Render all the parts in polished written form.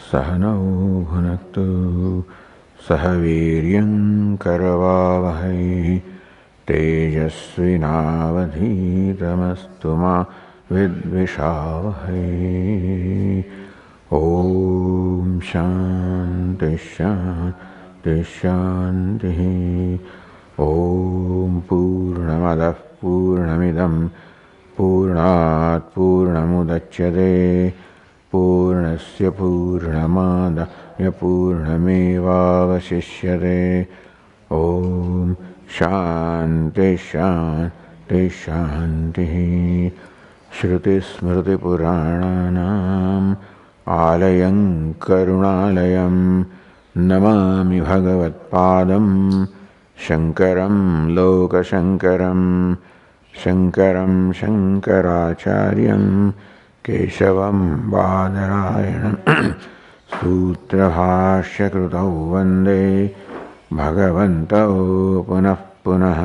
सहनौ भुनक्तु सह वीर्यं करवावहै तेजस्विनावधीतमस्तु मा विद्विषावहै। ॐ शान्ति शान्ति शान्तिः। ॐ पूर्णमदः पूर्णमिदं पूर्णात् पूर्णमुदच्यते पूर्णस्य पूर्णमादाय पूर्णमेवावशिष्यते। ॐ शान्ति शान्ति शान्तिः। श्रुतिस्मृतिपुराणानाम् आलयं करुणालयं नमामि भगवत्पादं शङ्करं लोकशङ्करं शङ्करं शङ्कराचार्यं केशवं बादरायणं सूत्रभाष्यकृतौ वन्दे भगवन्तौ पुनः पुनः।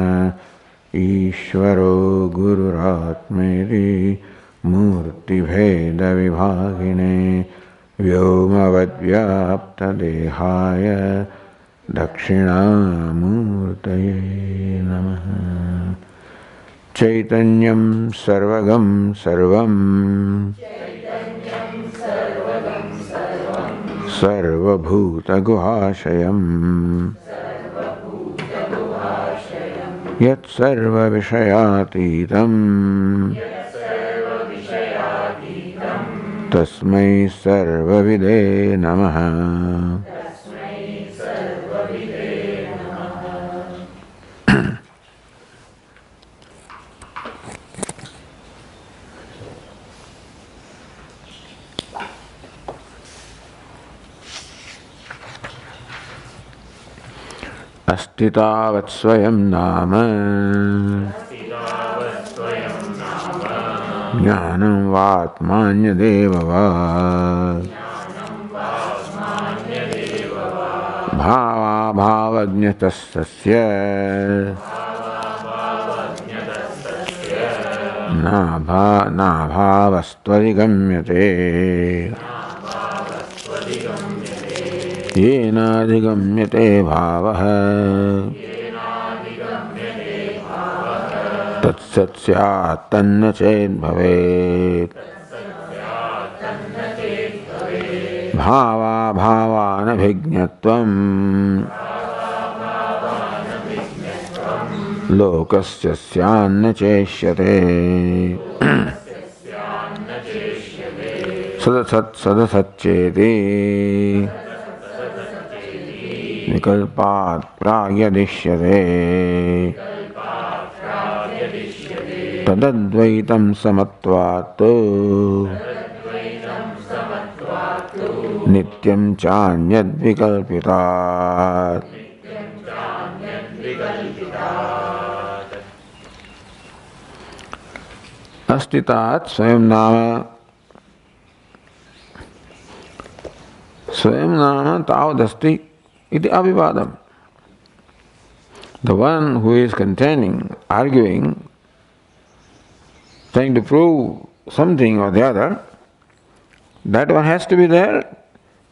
ईश्वरो गुरुरात्मेति मूर्तिभेदविभागिने व्योमवद्व्याप्तदेहाय दक्षिणामूर्तये नमः। चैतन्यं सर्वगं सर्वं सर्वभूतगुहाशयं यत्सर्वविषयातीतं तस्मै सर्वविदे नमः। अस्ति तावत् स्वयं नाम ज्ञानं वात्मान्यदेव वा भावाभावज्ञतस्तस्य नाभावस्त्वधिगम्यते। येनाधिगम्यते भावः तत्सत् स्यात् तन्न चेद्भवेत्। भावाभावानभिज्ञत्वम् लोकस्य स्यान्न चेष्यते। सदसत् सदसच्चेति विकल्पात् प्राग्यदिश्यते। तदद्वैतं समत्वात् नित्यं चान्यद्विकल्पितात्। अस्तितात् स्वयं नाम तावदस्ति इति अविवादम्. The one who is contending, arguing, trying to prove something or the other, that one has to be there.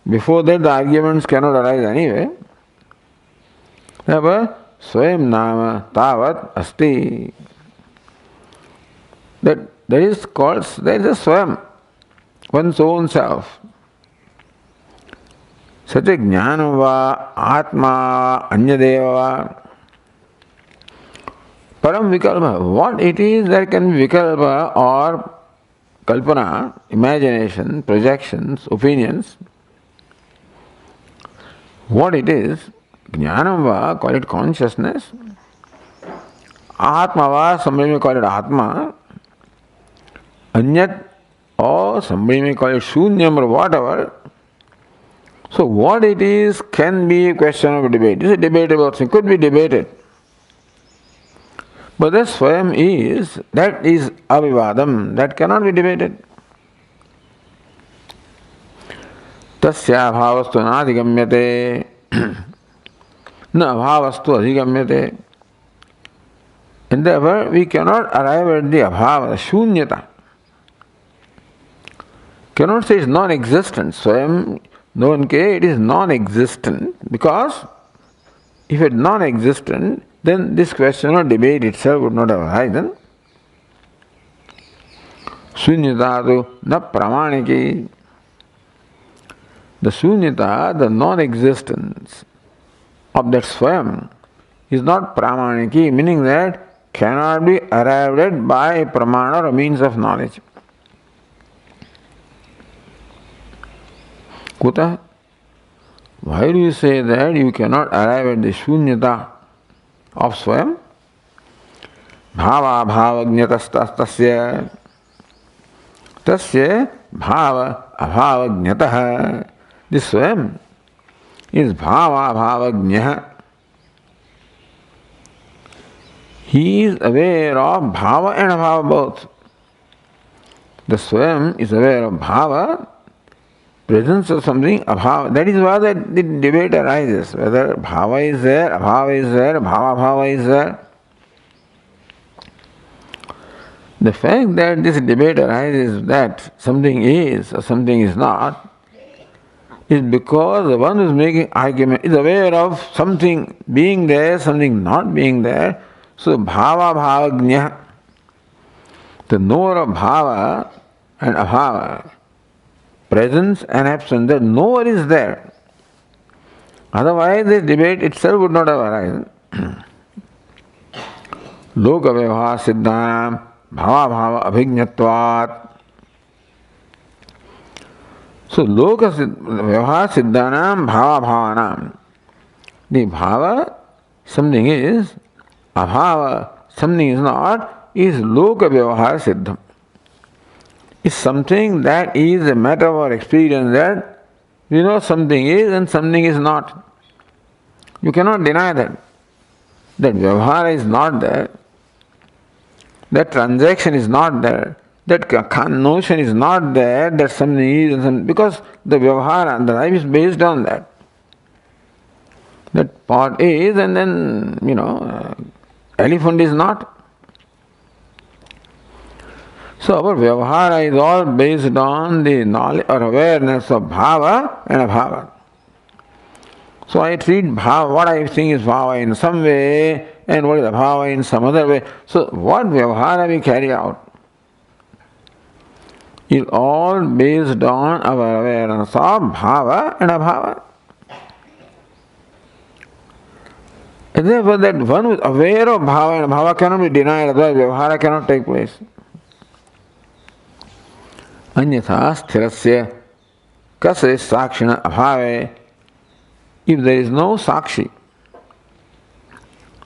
Before that the arguments cannot arise anyway. Therefore, swayam nama tavat asti. That is called, there is a swayam, one's own self. Such a jnana va, atma, anyadeva va. Param vikalpa, what it is that can be vikalpa or kalpana, imagination, projections, opinions. What it is, jnanam va, call it consciousness. Atma va, somebody may call it atma. Anyat, or somebody may call it shunyam or whatever. So what it is can be a question of debate. It's a debatable thing, could be debated. But the swayam is, that is avivadam, that cannot be debated. Tasya bhavastu nadhigamyate na bhavastu adhigamyate. And therefore we cannot arrive at the abhava, shunyata. Cannot say it's non-existent. Swayam, No one cares, it is non-existent, because if it is non-existent, then this question or debate itself would not have arisen. Shunyata na pramaniki. The shunyata, the non-existence of that Swam is not pramaniki, meaning that cannot be arrived at by a pramana or a means of knowledge. Kuta? Why do you say that you cannot arrive at the shunyata of Swam? Bhava bhavagnatastasya tasya bhava abhavagnyatah. This Swam is bhava bhavagnyah. He is aware of bhava and abhava both. The Swam is aware of bhava, presence of something, abhava. That is why the debate arises, whether bhava is there, abhava is there, bhava is there. The fact that this debate arises that something is or something is not is because the one who is making argument is aware of something being there, something not being there. So bhava bhavagnya, the knower of bhava and abhava, presence and absence, that knower is there. Otherwise this debate itself would not have arisen. Loka vyavahara siddhanam bhava bhava abhignatvat. So loka vyavahara siddhanam bhava bhavanam. The bhava, something is, abhava, something is not, is loka vyavahara siddham. Is something that is a matter of our experience, that we know something is and something is not. You cannot deny that. That vyavahara is not there. That transaction is not there. That notion is not there, that something is and something, because the vyavahara, the life is based on that. That pot is and then, elephant is not. So our vyavahara is all based on the knowledge or awareness of bhava and abhava. So I treat bhava, what I think is bhava in some way and what is abhava in some other way. So what vyavahara we carry out is all based on our awareness of bhava and abhava. And therefore that one who is aware of bhava and abhava cannot be denied, otherwise vyavahara cannot take place. Anyatha sthirasya kasya sakshina abhave. If there is no sakshi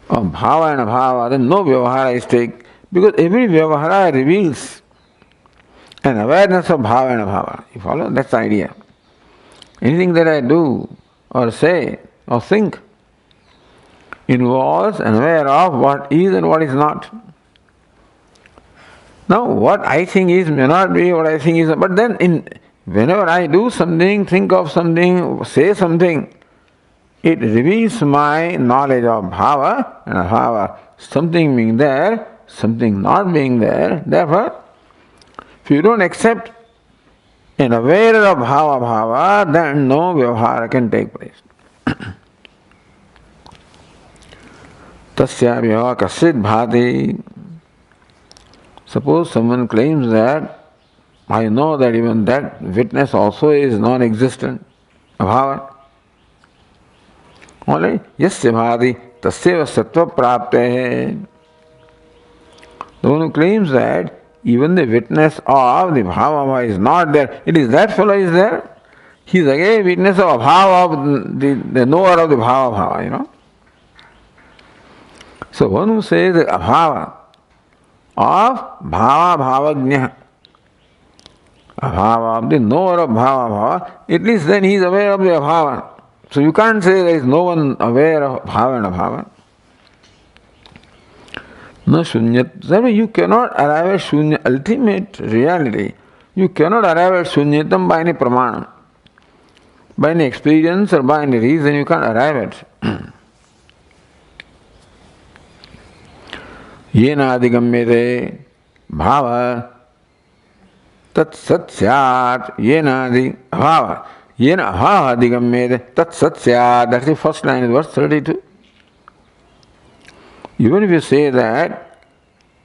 of bhava and abhava, then no vyavahara is taken, because every vyavahara reveals an awareness of bhava and abhava. You follow? That's the idea. Anything that I do or say or think involves an aware of what is and what is not. Now, what I think is may not be what I think is, but then whenever I do something, think of something, say something, it reveals my knowledge of bhava and abhava. Something being there, something not being there. Therefore, if you don't accept and aware of bhava bhava, then no vyavahara can take place. Tasya vyavahara kasid bhati. Suppose someone claims that I know that even that witness also is non-existent, abhava. Only yasya bhati tasyeva sattva prapte. The one who claims that even the witness of the bhava is not there, it is that fellow is there. He is again witness of abhava of the knower of the bhava, So one who says the abhava of bhava bhavagnya, abhava of the knower of bhava bhava, at least then he is aware of the abhava. So you can't say there is no one aware of bhava and abhava. No shunyat. So you cannot arrive at shunya, ultimate reality. You cannot arrive at shunyatam by any pramana. By any experience or by any reason you can't arrive at. Yena adigamyate bhava tat sat syat yenadi abhava. yena abhava adigamyate tat satsya. That's the first line of verse 32. Even if you say that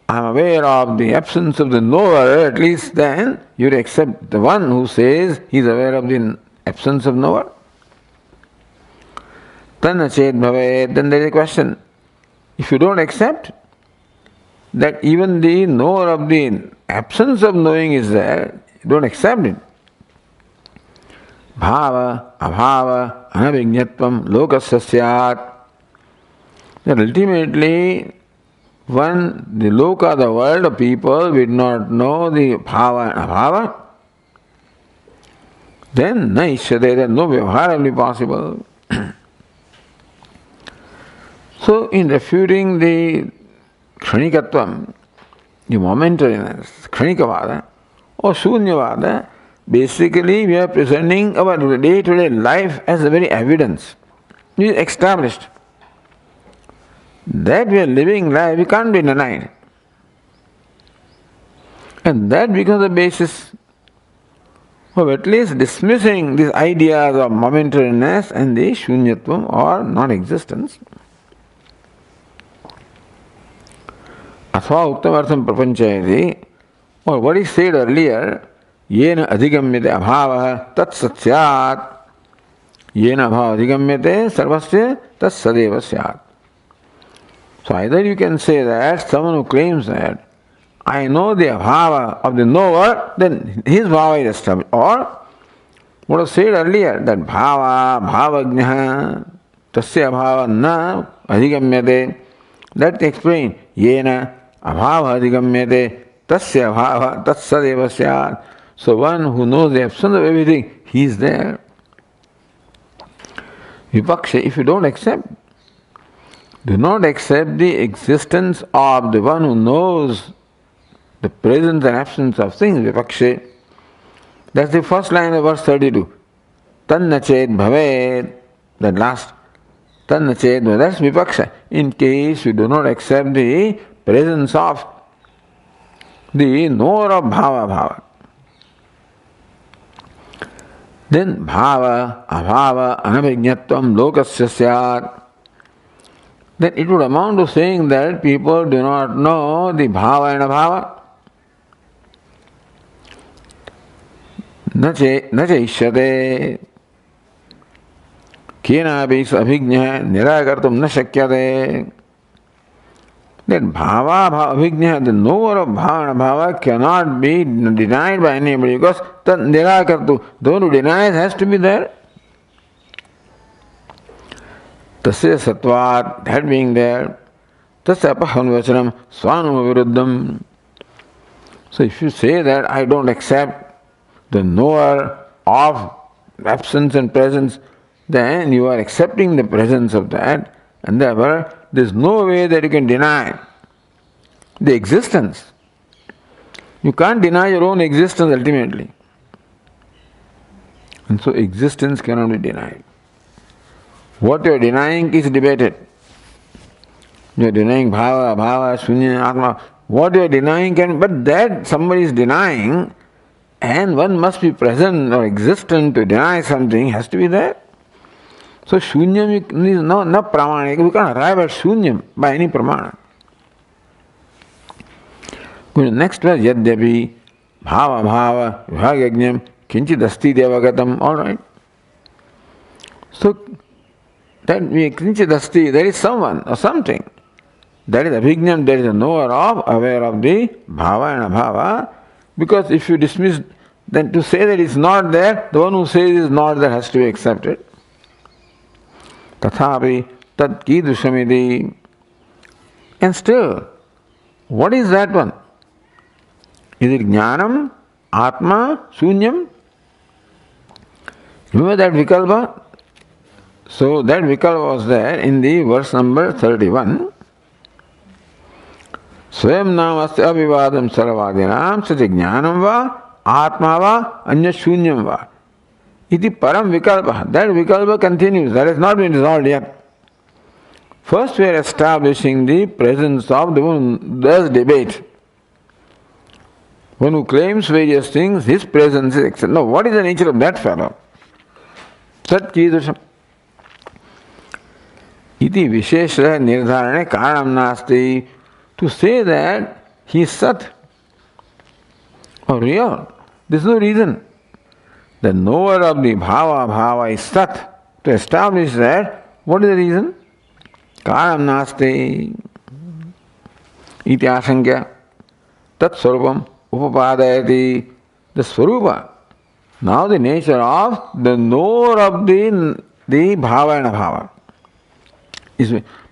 I am aware of the absence of the knower, at least then you would accept the one who says he is aware of the absence of knower. Tanna ched bhavet, then there is a question. If you don't accept that even the knower of the absence of knowing is there, you don't accept it. Bhava, abhava, anavijñatvam, lokasya syat. That ultimately, when the loka, the world of people, will not know the bhava and abhava, then na ishyate, there is no vyavahara will be possible. So, in refuting the kshanikatvam, the momentariness, kshanikavada or shunyavada, basically we are presenting our day-to-day life as a very evidence. It is established. That we are living life, we can't be denied. And that becomes the basis of at least dismissing these ideas of momentariness and the shunyatvam or non-existence. Athva uktamartham prapanchayati, or what he said earlier, yena adhigamyate abhavaha tat satyat, yena abhava adhigamyate sarvasya tat sadeva syat. So either you can say that someone who claims that I know the abhava of the knower, then his bhava is established. Or what was said earlier, that bhava, bhavajnaha, tasya abhava na adhigamyate, that explains yena abhava adhigamyate tasya abhava tatsadeva syat. So one who knows the absence of everything, he is there. Vipaksha, if you don't accept, do not accept the existence of the one who knows the presence and absence of things, vipaksha. That's the first line of verse 32. Tanna ched bhavet, that last. Tanna ched bhavet, that's vipaksha. In case you do not accept the presence of the knower of bhava. Then bhava, abhava, anavijñatvam, lokasya syat. Then it would amount to saying that people do not know the bhava and abhava. Na chaishyate kenapi abhijñah nirakartum na shakyate. Then bhava, abhijñah, the knower of bhava and abhava cannot be denied by anybody because that nirakartu, the one who denies has to be there. Tasya satvat, that being there, tasya apahanvachanam swanuma viruddham. So if you say that I don't accept the knower of absence and presence, then you are accepting the presence of that, and therefore there is no way that you can deny the existence. You can't deny your own existence ultimately. And so existence cannot be denied. What you are denying is debated. You are denying bhava, bhava, shunya, atma. What you are denying but that somebody is denying, and one must be present or existent to deny something, has to be there. So shunyam is not pramanik. We can't arrive at shunyam by any pramana. Next verse, yadyapi bhava bhava vibhagajnam kinchid asti devagatam. All right. So that we kinchid asti, there is someone or something. That is abhijnam, there is a knower of, aware of the bhava and abhava. Because if you dismiss, then to say that it's not there, the one who says it's not there has to be accepted. Tathapi tat kidushamidi. And still, what is that one? Is it jnanam, atma, shunyam? Remember that vikalpa? So that vikalpa was there in the verse number 31. Swayam namasti avivadam saravadinam sati jnanam va, atma va, anya shunyam va. Iti param vikalpa. That vikalpa continues. That has not been resolved yet. First we are establishing the presence of the one who does debate. One who claims various things, his presence is accepted. Now, what is the nature of that fellow? Sat Kidrusham. Iti Vishesha Nirdharane Karanam Nasti. To say that he is Sat or real, there is no reason. The knower of the Bhava is Sat. To establish that, what is the reason? Karanam Nasti. Iti Asankya. Tat Swarupam Upapadayati. The Swarupa. Now the nature of the knower of the Bhava and Abhava.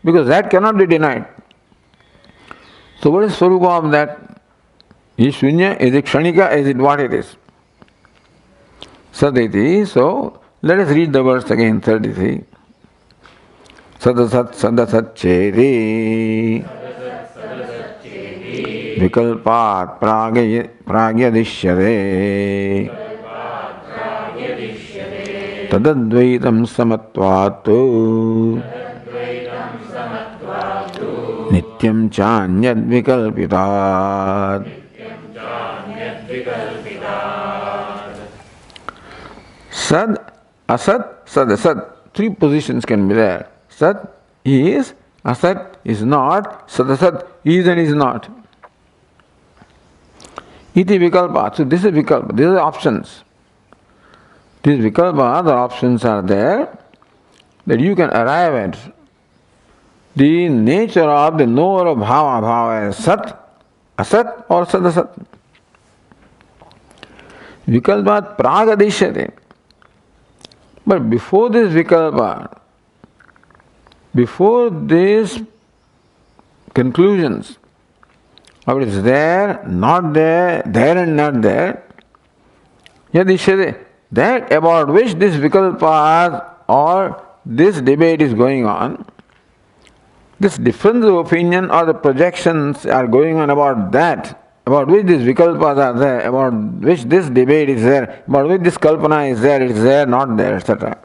Because that cannot be denied. So what is Swarupa of that? Is Shunya? Is it Kshanika? Is it what it is? Saditi. So let us read the verse again, 33. Sadasat sadasat cheri vikalpat pragyadishyate tadadvaitam samatvatu nityam chanyad vikalpitat. Sad, asat, sadasat. Three positions can be there. Sat is, asat is not, sadasat is and is not. Iti vikalpa. So this is vikalpa. These are options. These vikalpa, the options are there that you can arrive at the nature of the knower of bhava. Bhava is sat, asat or sadasat. Vikalpat pragadishyate. But before this vikalpa, before these conclusions of it is there, not there, there and not there, yadishyate, that about which this vikalpa or this debate is going on, this difference of opinion or the projections are going on about that, about which these vikalpas are there, about which this debate is there, about which this kalpana is there, it is there, not there, etc.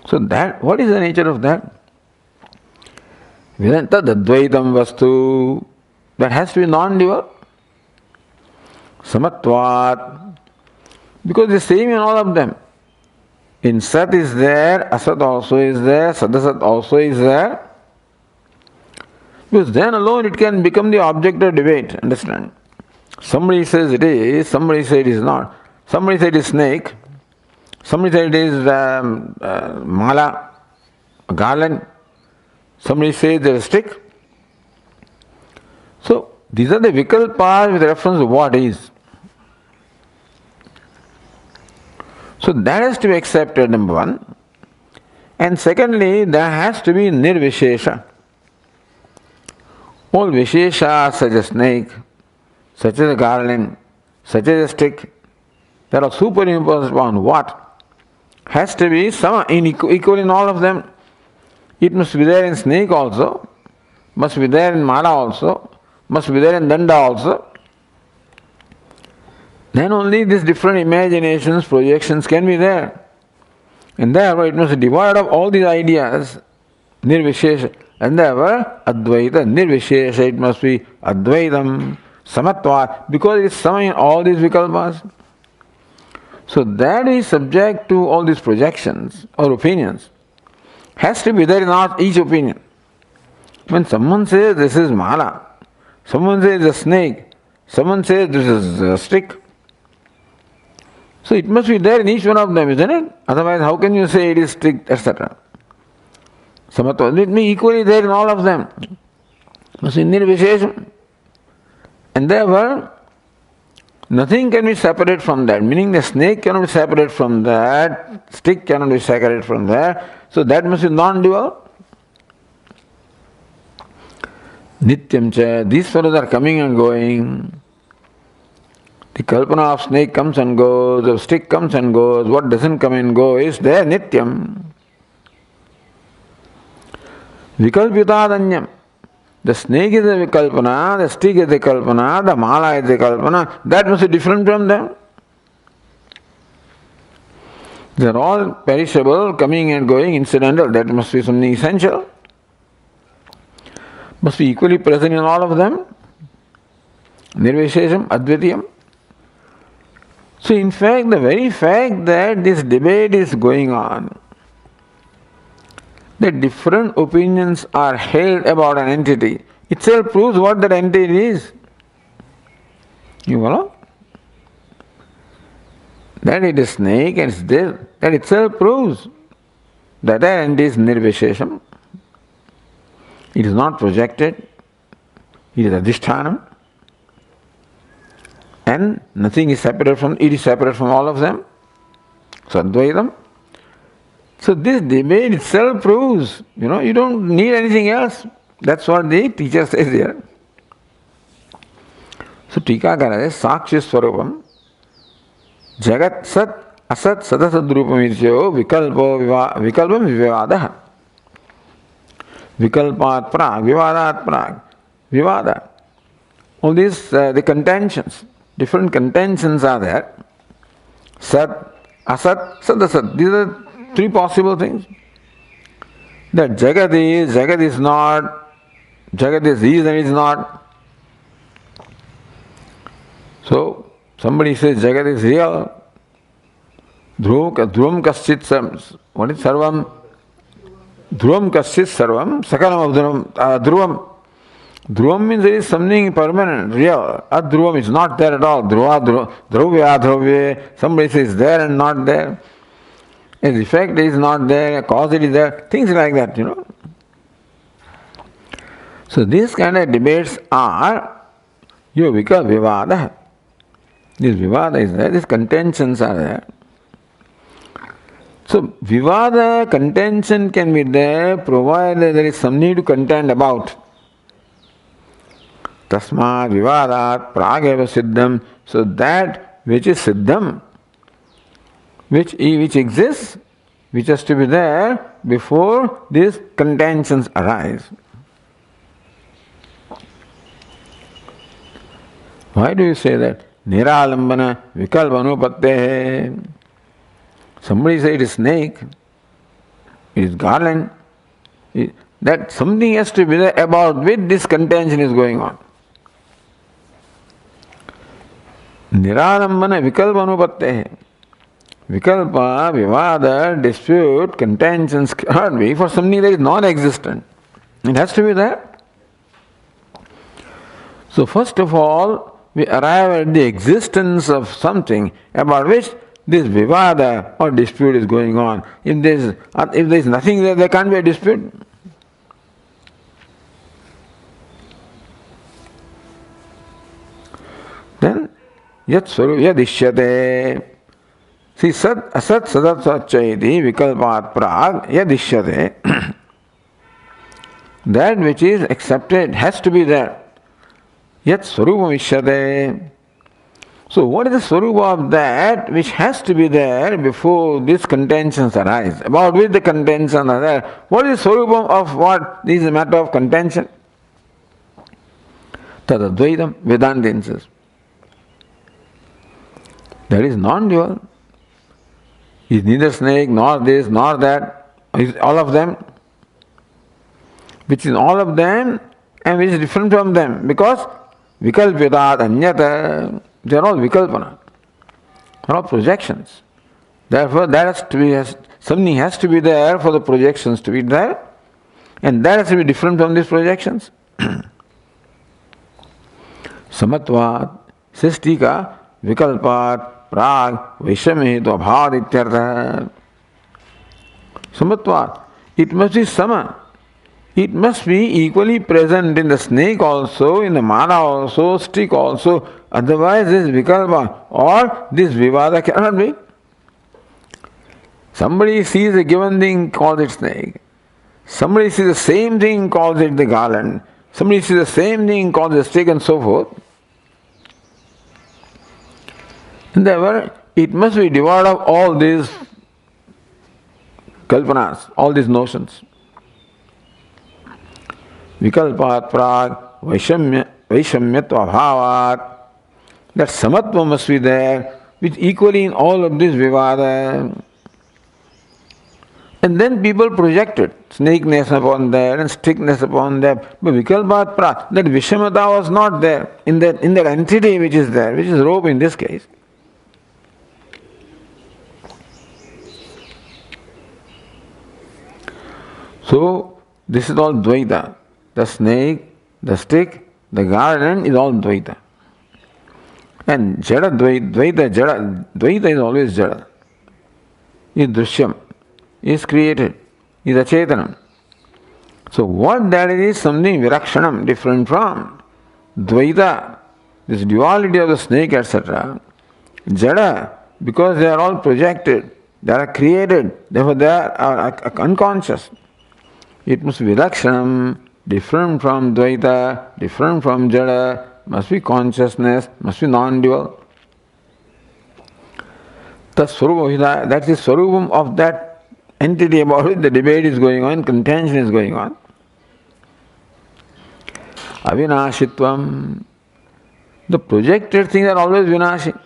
So that, what is the nature of that? Vedanta Advaitam Vastu, that has to be non-dual. Samatvat, because the same in all of them. In Sat is there, Asat also is there, Sadasat also is there. Because then alone it can become the object of debate, understand? Somebody says it is, somebody says it is not. Somebody says it is snake, somebody says it is mala, a garland, somebody says there is stick. So these are the vikalpas with reference to what is. So that has to be accepted, number one. And secondly, there has to be nirvishesha. All visheshas such as snake, such as a garland, such as a stick, that are superimposed upon what? Has to be some equal in all of them. It must be there in snake also, must be there in mala also, must be there in danda also. Then only these different imaginations, projections can be there. And therefore it must be devoid of all these ideas, nirvishesha. And therefore advaita, nirvishesha, it must be advaitam, samatva, because it is sama in all these vikalpas. So that is subject to all these projections or opinions. Has to be there in each opinion. When someone says this is mala, someone says a snake, someone says this is a stick, so it must be there in each one of them, isn't it? Otherwise, how can you say it is strict, etc.? Samatva, it may be equally there in all of them. Must be nirvishesham. And therefore, nothing can be separate from that. Meaning the snake cannot be separate from that, stick cannot be separated from that. So that must be non-dual. Nityam cha, these fellows are coming and going. The kalpana of snake comes and goes, of stick comes and goes, what doesn't come and go is there, nityam. Vikalpitadanyam. The snake is a vikalpana, the stick is a kalpana, the mala is a kalpana, that must be different from them. They are all perishable, coming and going, incidental, that must be something essential. Must be equally present in all of them. Nirvishesham, advitiyam. So in fact, the very fact that this debate is going on, that different opinions are held about an entity, itself proves what that entity is. You follow? That it is snake and it's this, that itself proves that entity is nirvishesham. It is not projected, it is adhishthanam, and nothing is separate from, it is separate from all of them. Sadvaitam. So this debate itself proves, you don't need anything else. That's what the teacher says here. So Tikakara says, Sakshi Swarupam, Jagat Sat Asat Sadasadrupam Ichyo Vikalpam Vivadaha. Vikalpat Prag, Vivadat Prag, Vivada. All these, the contentions, different contentions are there. Sat, Asat, Sadasat. These are three possible things. That Jagat is not, Jagat is and is not. So, somebody says Jagat is real. Dhruvam kaschit sarvam. What is sarvam? Dhruvam kaschit sarvam. Sakalam of dhruvam. Dhruvam means there is something permanent, real. Adhruvam is not there at all. Dhruvya. Somebody says there and not there. A effect is not there, a cause is there. Things like that, So these kind of debates are Yovika Vivada. This Vivada is there, these contentions are there. So Vivada, contention can be there provided there is something to contend about. Tasmat Vivadat Prageva Siddham. So that which is Siddham, which exists, which has to be there before these contentions arise. Why do you say that? Niralambana vikalpanupatte. Somebody said it is snake, it is garland. That something has to be there about which this contention is going on. Niralambana vikalpanupatte. Vikalpa, Vivada, dispute, contentions cannot be for something that is non-existent. It has to be there. So first of all, we arrive at the existence of something about which this Vivada or dispute is going on. If there is nothing there can't be a dispute. Then, Yat Swarup Yadishyate. See, Sat Asat Sadat Satchaiti Vikalpat Prag Yadishyate. That which is accepted has to be there. Yat Swarupam Ishyate. So what is the Swarupa of that which has to be there before these contentions arise? About which the contentions are there. What is the Swarupam of what? This is a matter of contention. Tadadvaitam Vedanta insists. That is non-dual. Is neither snake, nor this, nor that. Is all of them. Which is all of them and which is different from them. Because vikalpitat anyata, they are all vikalpana. They are all projections. Therefore, that has to be, something has to be there for the projections to be there. And that has to be different from these projections. Samatvat, says Tika, vikalpat, Prag, Vishamihitu, Abhavad Ityartha. Samatvat. It must be sama. It must be equally present in the snake also, in the mala also, stick also. Otherwise this vikalpa or this vivada cannot be. Somebody sees a given thing, calls it snake. Somebody sees the same thing, calls it the garland. Somebody sees the same thing, calls it stick and so forth. And therefore, it must be devoid of all these kalpanas, all these notions. Vikalpat prag, vaishamyatva bhavat. That samatva must be there, which equally in all of this vivada. And then people projected snakeness upon that and stickness upon that. But vikalpat prag, that vishamata was not there in that entity which is there, which is rope in this case. So, this is all Dvaita. The snake, the stick, the garden is all Dvaita. And Jada Dvaita, Dvaita is always Jada. Is Drishyam, is created, is Achetanam. So what that is something Virakshanam, different from Dvaita, this duality of the snake, etc. Jada, because they are all projected, they are created, therefore they are unconscious. It must be Virakshanam, different from Dvaita, different from Jada, must be consciousness, must be non-dual. That's the Swarupam of that entity about which the debate is going on, contention is going on. Avinashitvam. The projected things are always vinashi,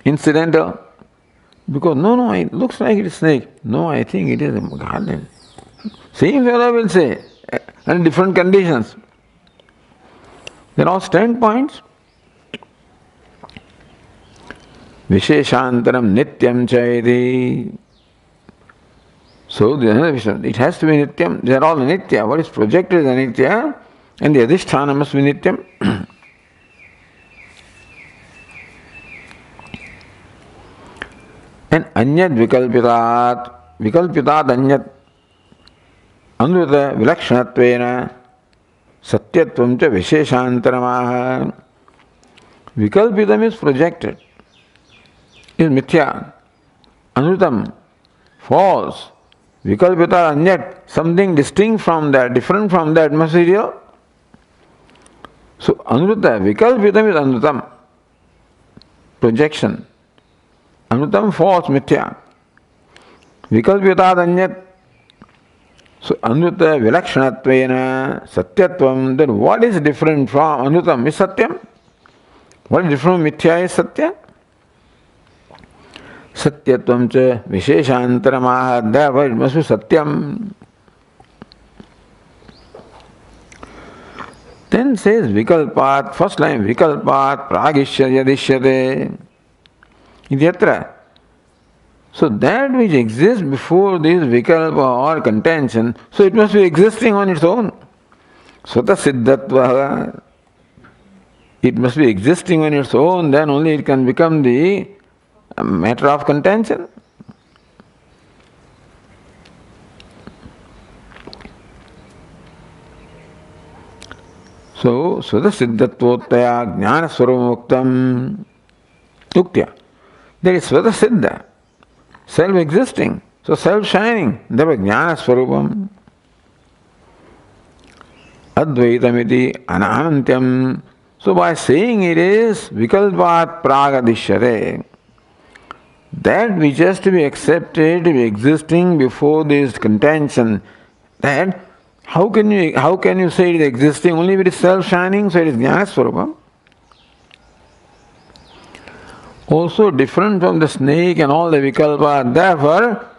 incidental. Because no, it looks like it is snake. No, I think it is a garden. Same fellow will say, and different conditions. They are all standpoints. Visheshantaram nityam chaiti. So it has to be nityam. They are all nitya. What is projected is anitya, and the adhisthana must be nityam. And anyad vikalpitat anyad anurta vilakshanattvena satyatvam cha visheshantaramaha. Vikalpitam is projected, is mithya. Anrutam, false. Vikalpita anyat, something distinct from that, different from that, must be real. So anruta, vikalpitam is anrutam, projection. Anrutam, false, mithya. Vikalpita anyat. So anruta vilakshanattvena satyatvam, then what is different from anrutam is satyam. What is different from mithya is satya. Satyatvam cha visheshantaramaha, therefore it must be satyam. Then says vikalpat, first line vikalpat pragishyate yadishyate idyatra. So that which exists before this vikalpa or contention, so it must be existing on its own. Svata siddhatva. It must be existing on its own, then only it can become the matter of contention. So, Svata siddhatvotaya jnana swarupamuktam uktya. There is Svata siddha, self-existing, so self-shining, therefore jnana swarupam. Advaitamiti anantyam. So by saying it is vikalpat pragadishyate, that which has to be accepted to be existing before this contention, that how can you say it is existing only if it is self-shining, so it is jnana-swarupam. Also different from the snake and all the vikalpa, therefore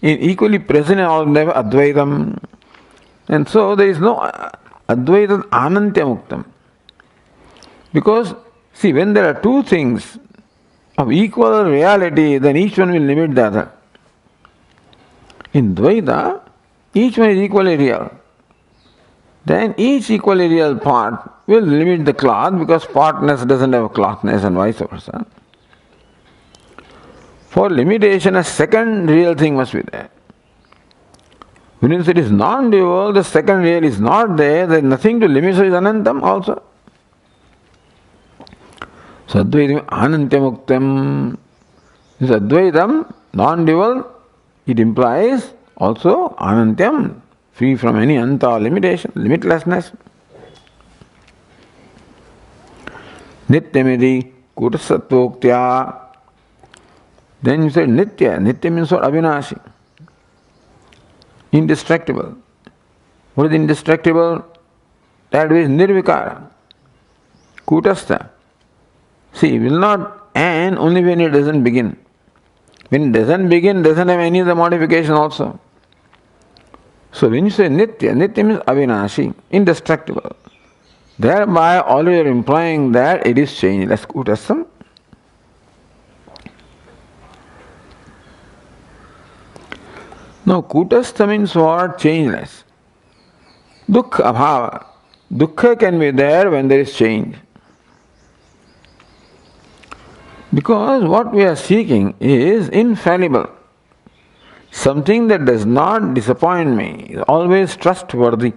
equally present in all of them, advaitam. And so there is no advaitam anantyamuktam. Because, see, when there are two things of equal reality, then each one will limit the other. In Dvaita, each one is equally real. Then each equally real part will limit the cloth because partness doesn't have a clothness and vice versa. For limitation, a second real thing must be there. When it is non-dual, the second real is not there, there is nothing to limit, so it is anantam also. So Advaitam Anantyamuktam. This Advaitam, non-dual, it implies also Anantyam, free from any anta or limitation, limitlessness. Nityamidi Kutasatvoktya. Then you said Nitya. Nitya means what? Avinashi. Indestructible. What is indestructible? That is Nirvikara. Kutastha. See, it will not end only when it doesn't begin. When it doesn't begin, doesn't have any other modification also. So when you say Nitya, Nitya means Avinashi, indestructible. Thereby already you are implying that it is changeless. Kutasam. Now, kutastha means what? Changeless. Dukkha abhava. Dukkha can be there when there is change. Because what we are seeking is infallible. Something that does not disappoint me, is always trustworthy.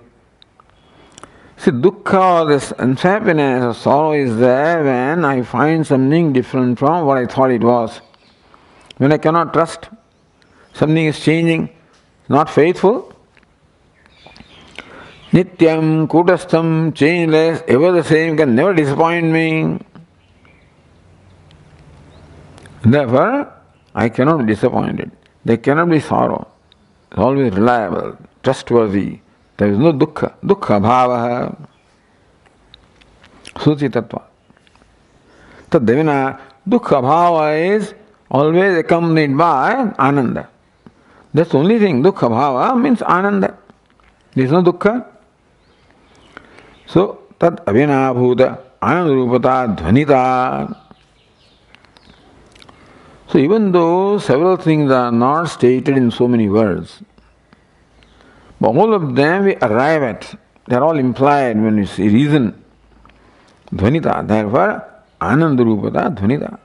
See, dukkha or this unhappiness or sorrow is there when I find something different from what I thought it was. When I cannot trust, something is changing, not faithful. Nityam, kutastham, changeless, ever the same, can never disappoint me. Therefore, I cannot be disappointed. There cannot be sorrow. It's always reliable, trustworthy. There is no dukkha. Dukkha bhavaha. Suci tattva. Tadevina, dukkha bhava is always accompanied by ananda. That's the only thing. Dukkha bhava means ananda. There is no dukkha. So, tat avinabhuta anandarupata dhvanita. So even though several things are not stated in so many words, but all of them we arrive at, they are all implied when we see reason. Dhvanita, therefore, anandarupata dhvanita.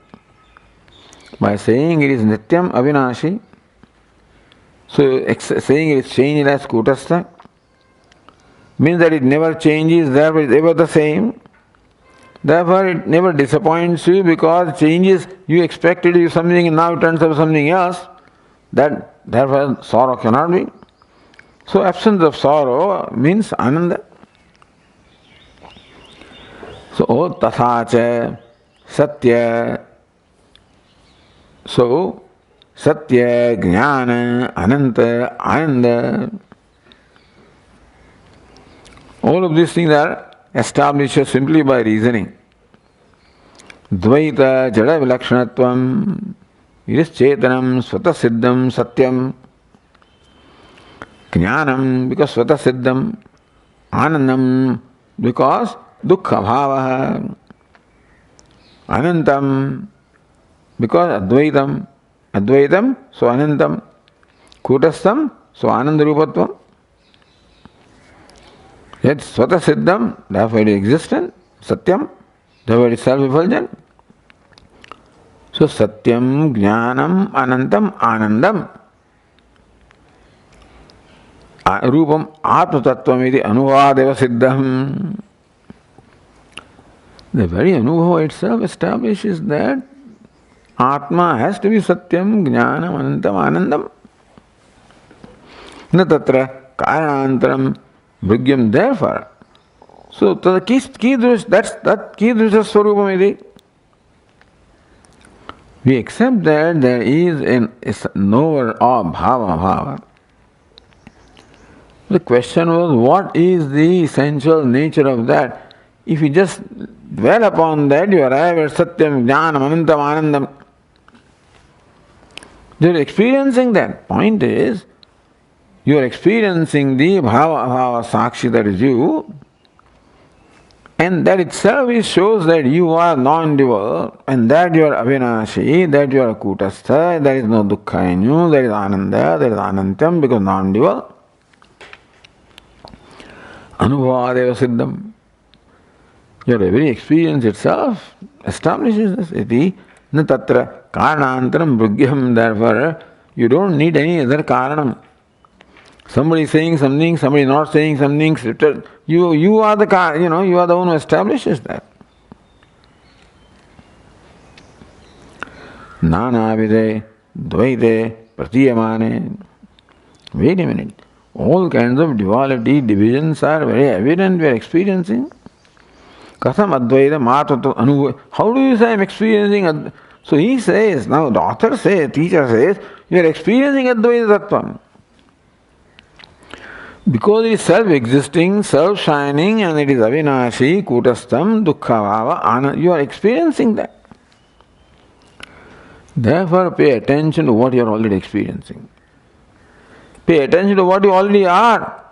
By saying it is nityam avinashi, so saying it is changeless kutastha, means that it never changes, therefore it is ever the same. Therefore, it never disappoints you because changes, you expected you something and now it turns out something else. Therefore, sorrow cannot be. So, absence of sorrow means ananda. So, tathacha, satya. So, satya, jnana, ananta, ananda. All of these things are established simply by reasoning. Dvaita jada vilakshanatvam, it is chetanam, svata siddham, satyam. Jnanam, because svata siddham. Anandam, because dukkha bhavaha. Anantam, because advaitam. Advaitam, so anantam. Kutastham, so anandarupatvam. Yet svata siddham, therefore it is existent, satyam, therefore it is self-effulgent. So satyam, jnanam, anantam, anandam. Rupam atma tattvam iti anuvadeva siddham. The very anubhava itself establishes that atma has to be satyam, jnanam, anantam, anandam. Na tatra karanantaram Bhrigyam, therefore. So, that's that kidrisha swarupam iti. We accept that there is a knower of bhava. The question was, what is the essential nature of that? If you just dwell upon that, you arrive at satyam, jnanam, anantam, anandam. You are experiencing that. Point is, you are experiencing the bhava sakshi, that is you, and that itself shows that you are non-dual, and that you are avinashi, that you are kutastha, there is no dukkha in you, there is ananda, there is anantam, because non-dual. Anubhavadeva siddham. Your very experience itself establishes this. Iti na tatra karanantaram bhrigyam, therefore you don't need any other karanam. Somebody saying something, somebody not saying something, you are the you are the one who establishes that. Nanavide, dvaite, pratiyamane. Wait a minute. All kinds of duality, divisions are very evident we are experiencing. Katham advaita matata anuva. How do you say I am experiencing? So he says, now the author says, teacher says, you are experiencing advaita tattvam. Because it is self-existing, self-shining, and it is avinashi, kutastham, dukkha bhava, you are experiencing that. Therefore, pay attention to what you are already experiencing. Pay attention to what you already are.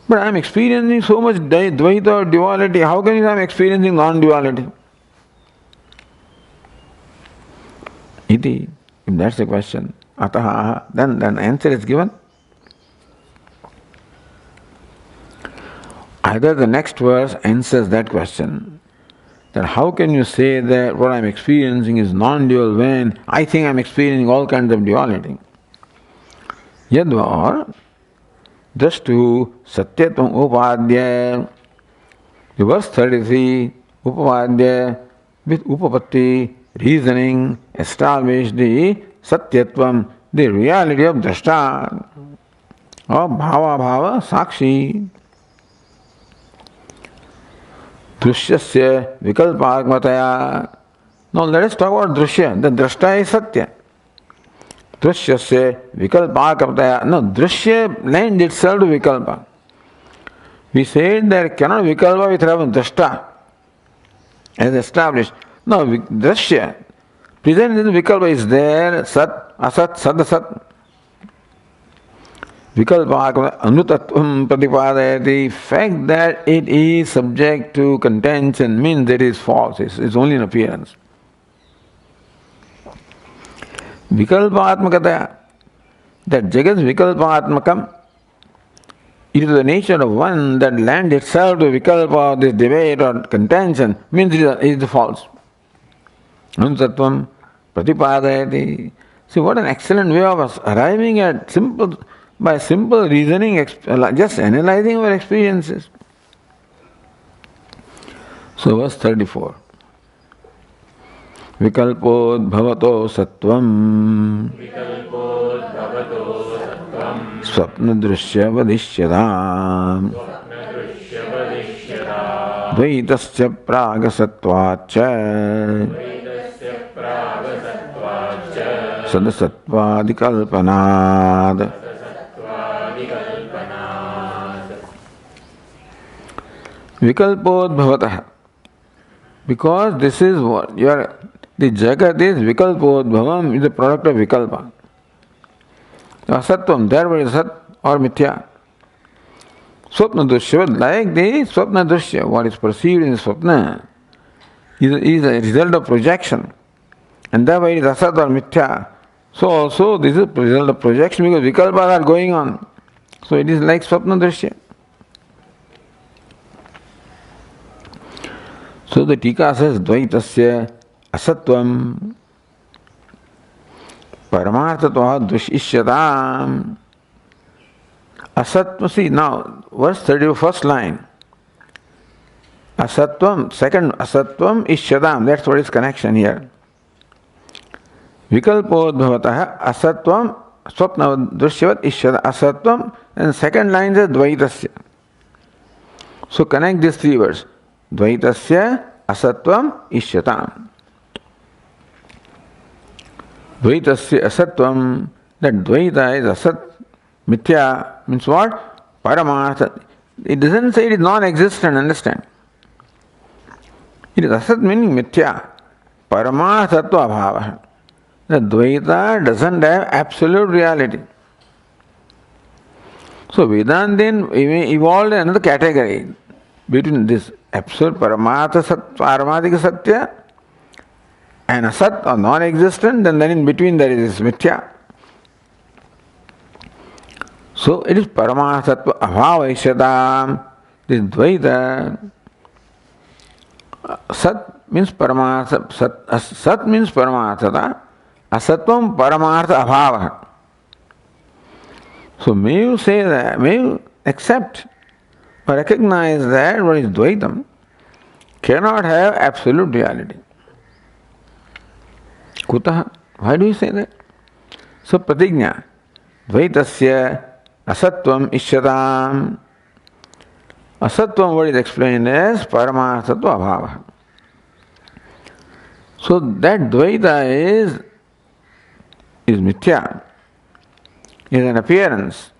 But I am experiencing so much dvaita or duality. How can you say I am experiencing non-duality? Iti, if that's the question. Ataha, then answer is given. Either the next verse answers that question, that how can you say that what I'm experiencing is non-dual when I think I'm experiencing all kinds of duality? Yadva or drashtu satyatvam upadya. The verse 33, upadya, with upapatti, reasoning, established the satyatvam, the reality of drashta, or bhava bhava sakshi. Drishyasya vikalpakmataya. Now let us talk about drishya. The drashta is satya. Drishyasya vikalpakmataya. No, drishya lends itself to vikalpa. We said there cannot vikalpa with drashta as established. No, drashya. Present in the vikalpa is there, sat, asat, sad, asat. Vikalpa anutatvam pratipadayati. The fact that it is subject to contention means that it is false. It's only an appearance. Vikalpatmakataya. That jagat vikalpatmakam. It is the nature of one that lends itself to vikalpa, this debate or contention, means it is false. Anutatvam pratipadayati. See what an excellent way of us arriving at by simple reasoning, just analyzing our experiences. So verse 34. Vikalpod bhavato sattvam swapna drishya vadishyadam dvaitasya praga sattvacha sadasattvadi kalpanad. Vikalpod bhavatah. Because this is what the jagat is vikalpod bhavam, is the product of vikalpa. Asatvam, therefore is sat or mithya. Swapna drishya, like the swapna drishya, what is perceived in swapna is a result of projection. And therefore it is asat or mithya. So also this is a result of projection because vikalpas are going on. So it is like swapna drishya. So the Tika says, Dvaitasya asatvam paramartatva dushisyatam. Asatvam, see now, verse 30, first line. Asatvam, second, asatvam ishyadam, that's what is connection here. Vikalpod bhavatah asatvam swapna dushyavat ishyadam asatvam, and second line is Dvaitasya. So connect these three words. Dvaitasya asatvam ishyatam. Dvaitasya asatvam, that Dvaita is asat, mithya means what? Paramartha. It doesn't say it is non-existent, understand? It is asat meaning mithya. Paramarthatva abhava. The Dvaita doesn't have absolute reality. So Vedanta evolved another category between this absolute paramātika satya and asat or non-existent, and then in between there is this mithya. So it is paramathatva abhavaishyadam, this dvaita. Sat means paramatha, sat means paramatata, asatvam paramartha abhava. So may you say that, may you accept or recognize that what is Dvaitam cannot have absolute reality. Kutaha? Why do you say that? So pratigna, Dvaitasya asatvam ishyatam. Asatvam, what is explained as paramarthatva abhava. So that Dvaita is mithya, is an appearance.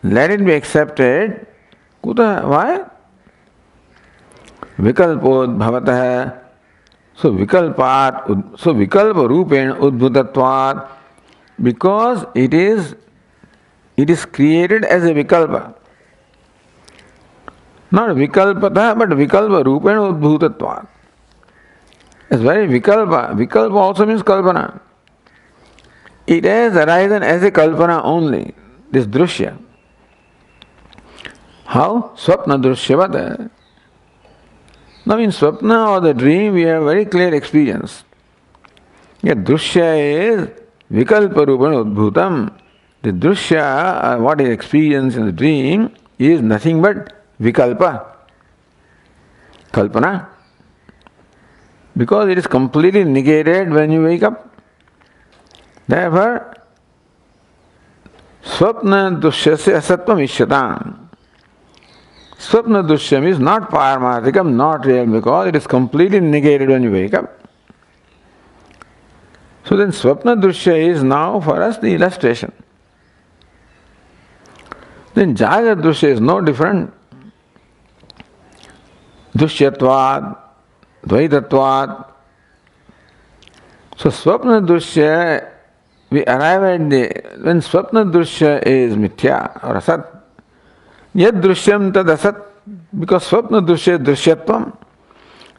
Let it be accepted. Kuta, why? Vikalpod bhavatah. So vikalpa rupen udbhutatvat, because it is created as a vikalpa. Not vikalpatah, but vikalpa rupen udbhutatvat. It's very vikalpa. Vikalpa also means kalpana. it has arisen as a kalpana only, this drushya. How? Swapna drushyavata. Now in swapna or the dream we have very clear experience. Yet drushya is vikalpa rupana udbhutam. The drushya, what is experienced in the dream, is nothing but vikalpa, kalpana. Because it is completely negated when you wake up. Therefore, swapna dushyasya asatvam ishyatam. Swapna dushyam is not paramarthikam, not real, because it is completely negated when you wake up. So then swapna dushya is now for us the illustration. Then Jagat dushya is no different. Dushyatvad, Dvaitatvad. So Swapna dushya, we arrive at when Swapna dushya is mithya or asat. Yad drishyam tad asat, because Swapna dushya is drishyatvam.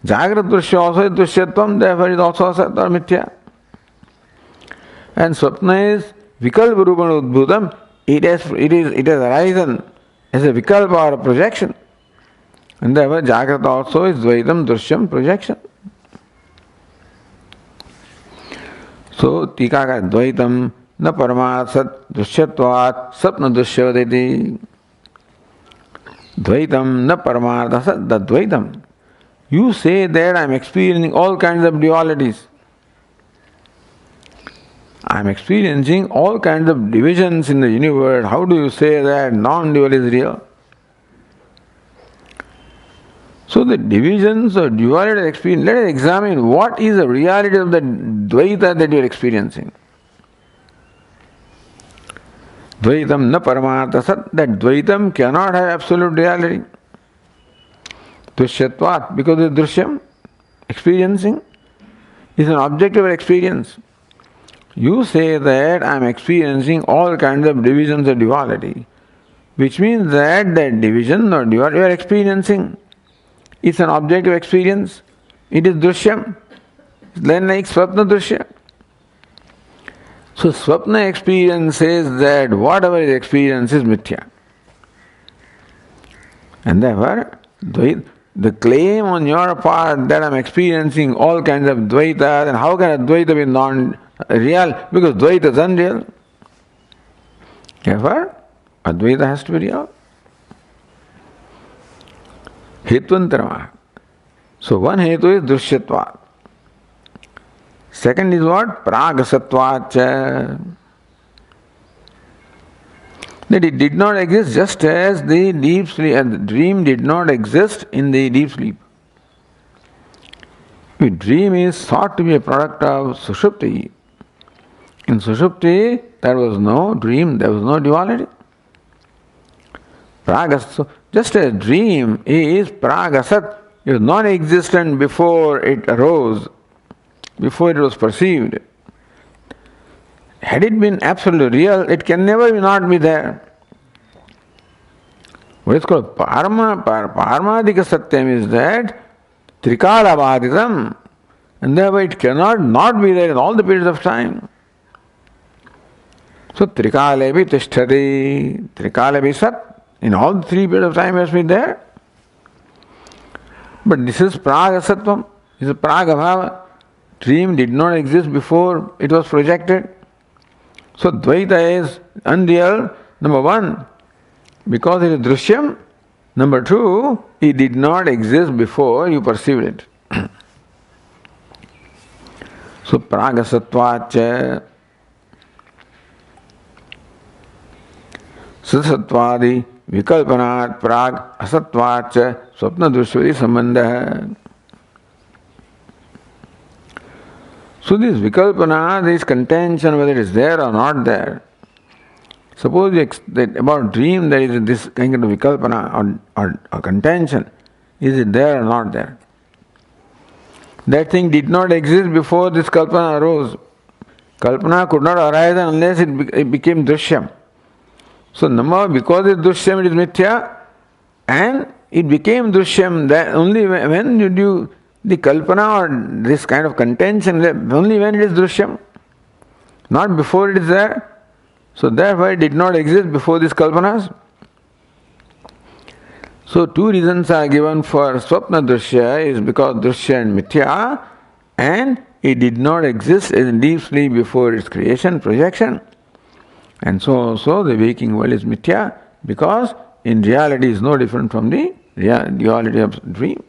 Jagrat dushya also is drishyatvam, therefore it is also asat or mithya. And Swapna is vikalpa rupana udbhutam. It has arisen as a vikalpa or a projection. And therefore Jagrata also is Dvaitam Drishyam projection. So Tikaka Dvaitam na Paramasat Drishyatvat Sapna Drishyavadeti. Dvaitam na Paramasat, the Dvaitam. You say that I am experiencing all kinds of dualities. I am experiencing all kinds of divisions in the universe. How do you say that non-dual is real? So the divisions or duality experience, let us examine what is the reality of the Dvaita that you are experiencing. Dvaitam na paramartha sat, that Dvaitam cannot have absolute reality. Drishyatvat, because the Drishyam, experiencing, is an objective experience. You say that I am experiencing all kinds of divisions of duality, which means that division or duality you are experiencing. It's an objective experience. It is drishyam. Then like swapna drishya. So swapna experience says that whatever is experienced is mithya. And therefore, the claim on your part that I am experiencing all kinds of dvaita, then how can a dvaita be non-real? Because dvaita is unreal. Therefore, advaita has to be real. Hetvantarama. So one hetu is drishyatvat. Second is what? Pragasatvacha. That it did not exist just as the deep sleep and the dream did not exist in the deep sleep. The dream is thought to be a product of Sushupti. In Sushupti, there was no dream, there was no duality. So just as dream is pragasat, it was non-existent before it arose, before it was perceived. Had it been absolutely real, it can never not be there. What is called Paramadika Satyam is that Trikala Bhaditam, and thereby it cannot not be there in all the periods of time. So Trikale bhi tishtati, Trikale bhi sat. In all the three periods of time has been there. But this is pragasatvam, this is pragabhava. Dream did not exist before it was projected. So Dvaita is unreal, number one, because it is drishyam. Number two, it did not exist before you perceived it. So pragasatvacha sasatvadi vikalpanat prag asatvacha swapna drushvadi sambandha. So this vikalpana, this contention whether it is there or not there. Suppose that about dream there is this kind of vikalpana or contention. Is it there or not there? That thing did not exist before this kalpana arose. Kalpana could not arise unless it became drishyam. So because it's drishyam, it is mithya, and it became drishyam that only when you do the kalpana or this kind of contention, only when it is drishyam. not before it is there. So therefore it did not exist before these kalpanas. So two reasons are given for Swapna Drishya is because Drishya and Mithya, and it did not exist in deep sleep before its creation, projection. And so also the waking world is Mithya because in reality is no different from the duality of dream.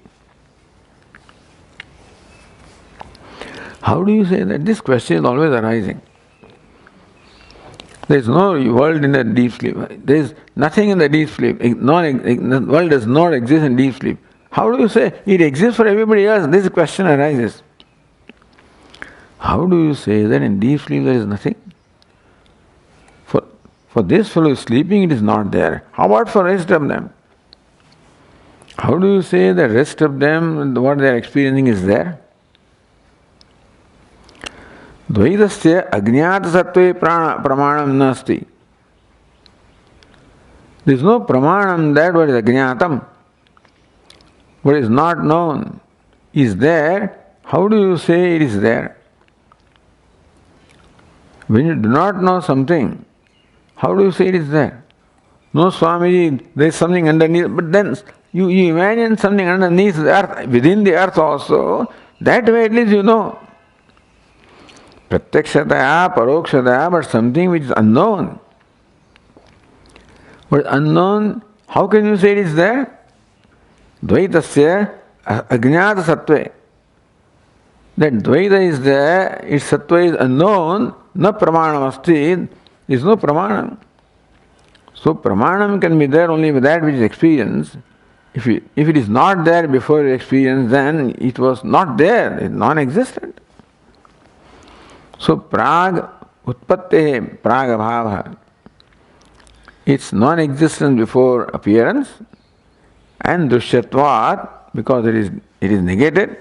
How do you say that? This question is always arising. There is no world in the deep sleep. There is nothing in the deep sleep. The world does not exist in deep sleep. How do you say it exists for everybody else? This question arises. How do you say that in deep sleep there is nothing? For this fellow sleeping, it is not there. How about for rest of them? How do you say the rest of them, what they are experiencing is there? Dvaitasya ajñāta sattve pramanam nasti. There is no pramanam that what is ajñātam, what is not known, is there. How do you say it is there? When you do not know something, how do you say it is there? No, Swamiji, there is something underneath, but then you imagine something underneath the earth, within the earth also, that way at least you know. Pratyakshataya, parokshadaya, but something which is unknown. But unknown, how can you say it is there? Dvaitasya ajñāta sattve. That Dvaita is there, its sattva is unknown, na pramanam asti, there is no pramanam. So pramanam can be there only with that which is experienced. If it is not there before experience, then it was not there, it is non-existent. So prag utpatte prag abhava. Its non-existence before appearance, and drishyatvat, because it is negated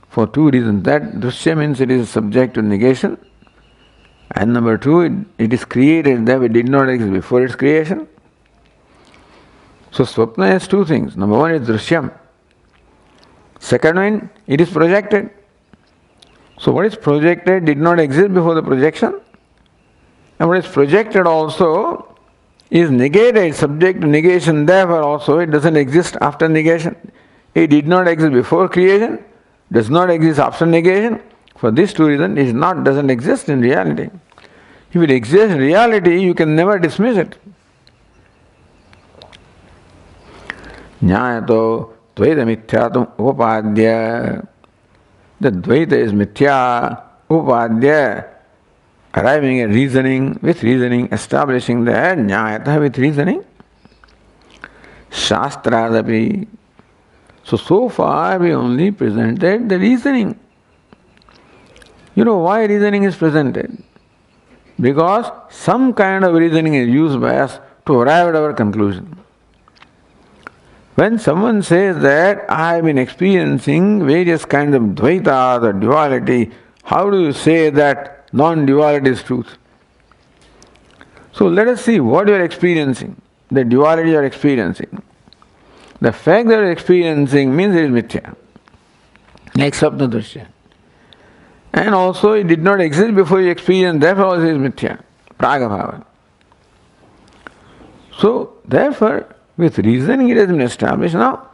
for two reasons. That drishya means it is subject to negation, and number two, it is created that it did not exist before its creation. So swapna has two things. Number one is drishyam. Second one, it is projected. So what is projected did not exist before the projection, and what is projected also is negated, subject to negation, therefore also it doesn't exist after negation. It did not exist before creation, does not exist after negation. For these two reasons, it doesn't exist in reality. If it exists in reality, you can never dismiss it. Jñāyato dvaita mithyātam upapadya. The dvaita is mithya, upadya, arriving at reasoning, with reasoning, establishing that jñāyata with reasoning. Shastradapi. So far we only presented the reasoning. You know why reasoning is presented? Because some kind of reasoning is used by us to arrive at our conclusion. When someone says that I have been experiencing various kinds of dvaita, the duality, how do you say that non-duality is truth? So let us see what you are experiencing, the duality you are experiencing. The fact that you are experiencing means it is mithya, like Swapna Drishya. And also it did not exist before you experienced, therefore also it is mithya, pragabhava. So therefore, with reasoning it has been established now.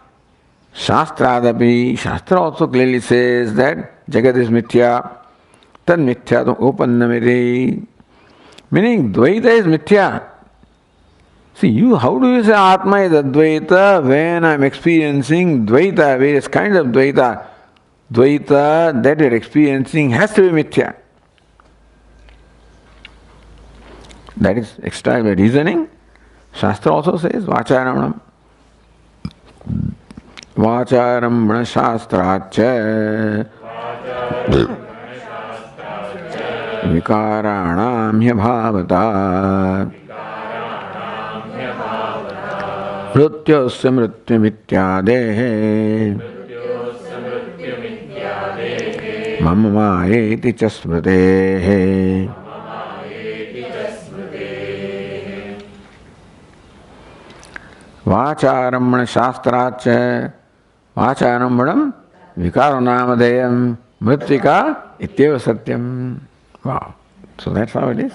Shastradapi, Shastra also clearly says that Jagat is mithya, tad mithya upannamiti. Meaning Dvaita is mithya. See, how do you say Atma is Advaita when I am experiencing Dvaita, various kinds of Dvaita? Dvaita that you are experiencing has to be mithya. That is extract by reasoning. Shastra also says Vacharamana. Vacharamana Shastracha Vikaranam Hyabhavata Mrityosya mrityumityadehe Mama maeti cha smritehe. Vacharamana shastracha Vacharammanam Vikaranam adeyam Mritika ityeva satyam. Wow. So that's how it is.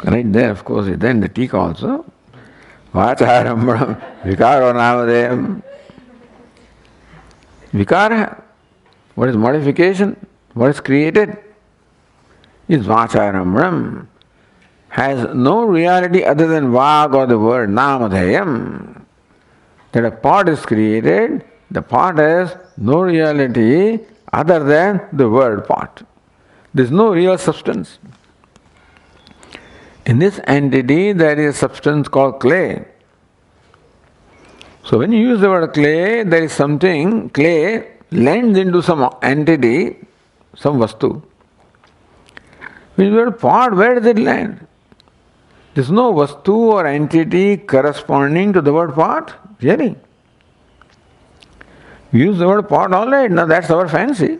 Right there, of course, then the Tika also. Vacharambram vikaro namadeyam. Vikara, what is modification? What is created? Is vacharambram. Has no reality other than vag or the word namadeyam. That a pot is created, the pot has no reality other than the word pot. There is no real substance. In this entity, there is a substance called clay. So when you use the word clay, there is something, clay lends into some entity, some vastu. When you use the word pot, where does it land? There is no vastu or entity corresponding to the word pot, really. We use the word pot, all right, now that's our fancy.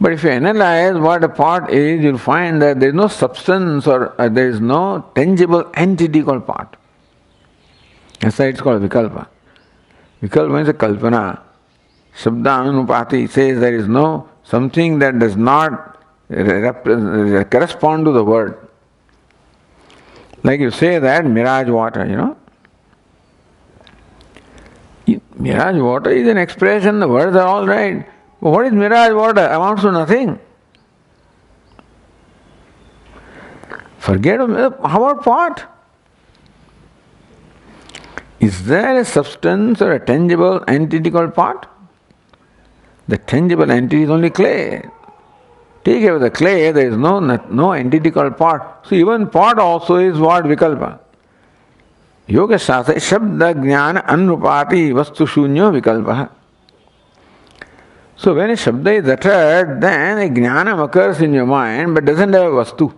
But if you analyze what a pot is, you'll find that there is no substance or there is no tangible entity called pot. That's why it's called vikalpa. Vikalpa means a kalpana. Shabda anupati says there is no something that does not correspond to the word. Like you say that mirage water, you know. Mirage water is an expression, the words are all right. But what is mirage water? Amounts to nothing. Forget about how about pot? Is there a substance or a tangible entity called pot? The tangible entity is only clay. Take away the clay, there is no entity called pot. So even pot also is what? Vikalpa. Yoga Shastra, Shabda Jnana Anupati Vastu Shunyo Vikalpa. So when a Shabda is uttered, then a Jnanam occurs in your mind but doesn't have a Vastu.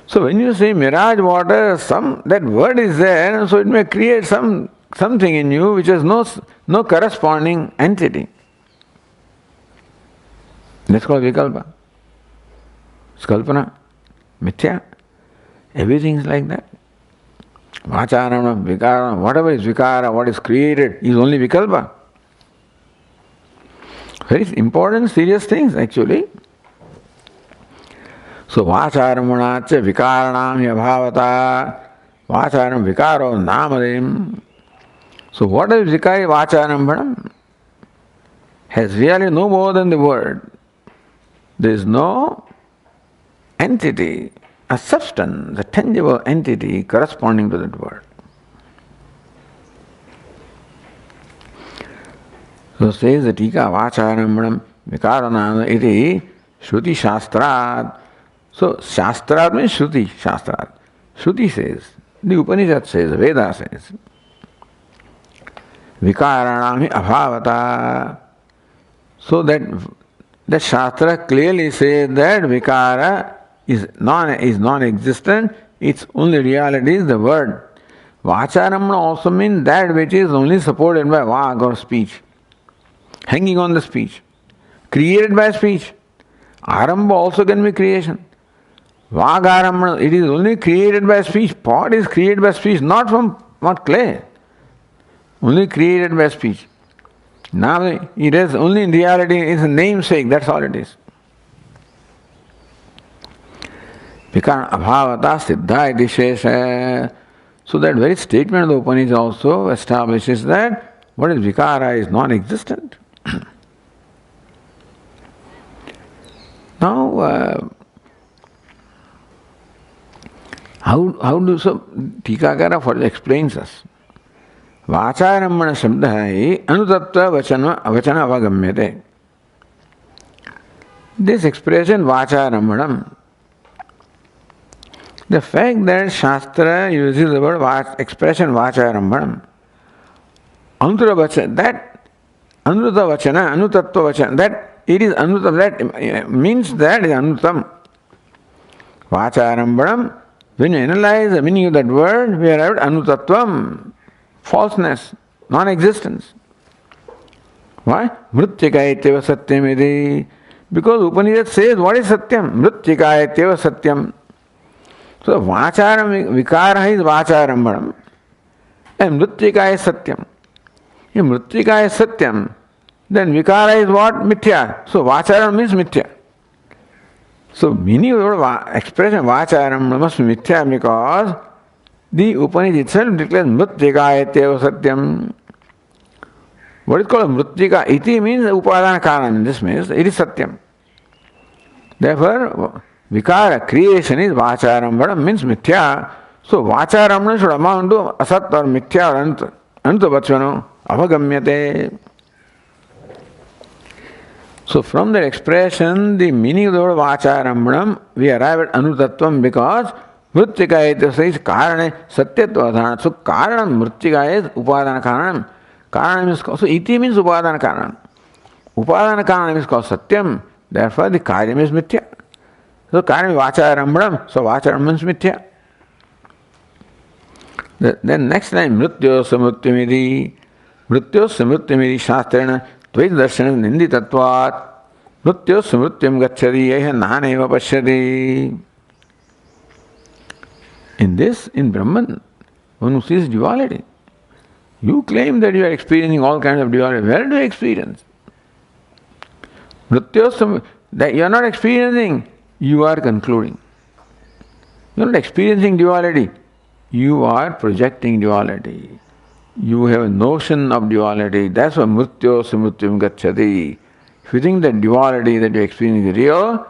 So when you say mirage water, that word is there, so it may create something in you which has no corresponding entity. That's called Vikalpa. Skalpana, Mithya. Everything is like that. Vacharanam, Vikara, whatever is Vikara, what is created is only Vikalpa. Very important, serious things actually. So Vacharamanacha Vikaranam Yabhavata Vacharam Vikaro Namadem. So what is Vikari Vacharam? Has really no more than the word. There is no entity, a substance, a tangible entity corresponding to that word. So says the Tika Vacharam Vikaranam iti Shruti Shastrat. So Shastrat means Shruti, Shastrat. Shruti says, the Upanishad says, the Veda says, Vikaranami abhavata. So that Shastra clearly says that Vikara is non-existent, its only reality is the word. Vacharamana also means that which is only supported by vag or speech, hanging on the speech, created by speech. Arambha also can be creation. Vagarambha, it is only created by speech. Pot is created by speech, not from clay. Only created by speech. Now it is only in reality, it's a namesake, that's all it is. Vikara abhavata siddha iti shesha. So that very statement of the Upanishad also establishes that what is Vikara is non-existent. Now, how do so Tikakara further explains us. Vacharambana shabda hai anutattva vachana avagamyate. This expression Vacharambanam, the fact that Shastra uses the word expression Vacharambanam, Anuttara vachana, that Anuttara vachana, Anutattva vachana, that it is Anuttara, that means that is Anuttam. Vacharambanam, when you analyze the meaning of that word, we arrive at Anutattvam, falseness, non-existence. Why? Mrityaka ityeva satyam iti. Because Upanishad says, what is satyam? Mrityaka ityeva satyam. So Vacharam, Vikara is Vacharambanam and Mrityaka is satyam. If Mrityaka is satyam, then vikara is what? Mithya. So vacharam means mithya. So meaning of the word expression vacharam must be mithya because the Upanishad itself declares mritika etyeva satyam. What is called mritika? Iti means upadana karanam. This means it is satyam. Therefore, vikara, creation is vacharam, but means mithya. So vacharam should amount to asat or mithya or anutavachano, avagamyate. So from that expression, the meaning of the word vacharam, we arrive at anutatvam because mritika is karane satyatva. So karanam mritika is upadana karanam. Karanam is called, so iti means upadana karanam. Upadana karanam is called satyam. Therefore, the karyam is mithya. So, karyam is vacharam, so vacharam means mithya. Then next line, mrityo samrutyamidi. Mrityo samrutyamidi shastrena dvaita darshana ninditatvat. Mrityo samrutyam gacchati yeha naneva pashyati. In this, in Brahman, one who sees duality. You claim that you are experiencing all kinds of duality. Where do you experience? That you are not experiencing, you are concluding. You are not experiencing duality, you are projecting duality. You have a notion of duality. That's why mrityo samrutyam gacchati. If you think that duality that you are experiencing is real,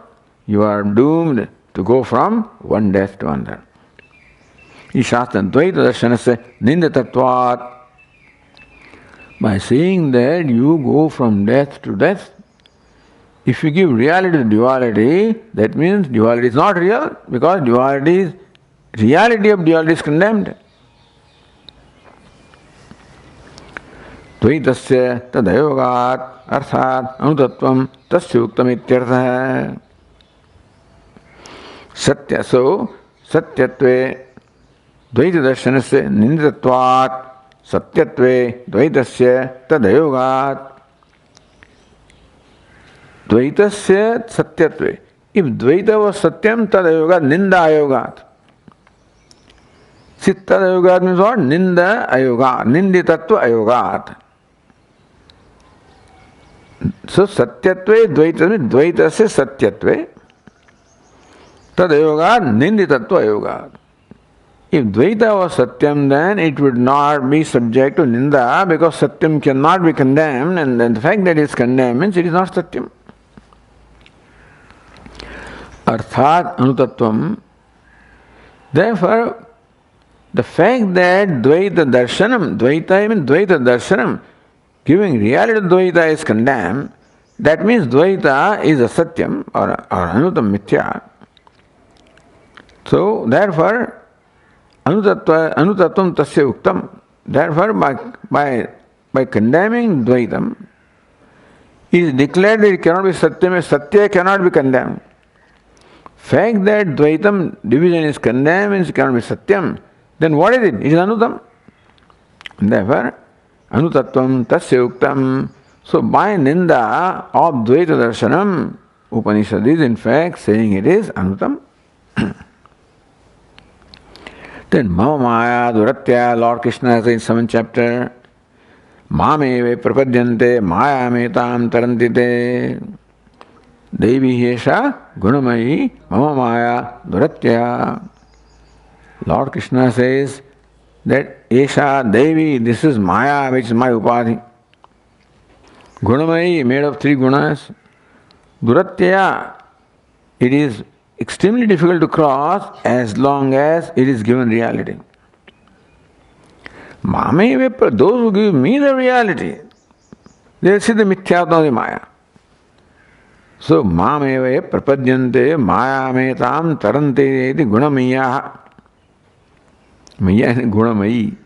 you are doomed to go from one death to another. Ishastan dvaita darshanasya nindatatvat. By saying that you go from death to death, if you give reality to duality, that means duality is not real because reality of duality is condemned. Dvaitasya tadayogat arthat anutatvam tasya uktam ityartha. Satya, so satyatve dvaita darshanasya nindatvat satyatve dvaitasya tadayogat. Dvaitasya satyatve. If Dvaita was satyam, tadayogat, ninda ayogat. See, tadayogat means what? Ninda ayogat, ninditatva ayogat. So satyatve dvaita means dvaitasya satyatve. Tadayogat, ninditatva ayogat. If Dvaita was satyam, then it would not be subject to ninda because satyam cannot be condemned, and the fact that it is condemned means it is not satyam. Arthat anutatvam. Therefore, the fact that Dvaita darshanam, Dvaita means Dvaita darshanam, giving reality to Dvaita is condemned, that means Dvaita is a satyam or anutam mithya. So, therefore, anutatvam tasya uktam. Therefore, by condemning Dvaitam, it is declared that it cannot be satyam, satya cannot be condemned. Fact that Dvaitam division is condemned means it cannot be satyam. Then what is it? It is anutam. Therefore, anutatvam tasya uktam. So by ninda of Dvaita darshanam, Upanishad is in fact saying it is anutam. Then Mama Maya Duratya, Lord Krishna says in 7th chapter, Mameve prapadyante maya metam tarantite. Devi Hesha Gunamayi Mama Maya Duratya. Lord Krishna says that Esha Devi, this is Maya, which is my upadhi. Gunamayi, made of 3 gunas. Duratya, it is extremely difficult to cross as long as it is given reality. Mame, those who give me the reality, they will see the mithyatma of the Maya. So, Mameve prapadyante mayametam tarante iti gunamayaha. Maya is gunamayi.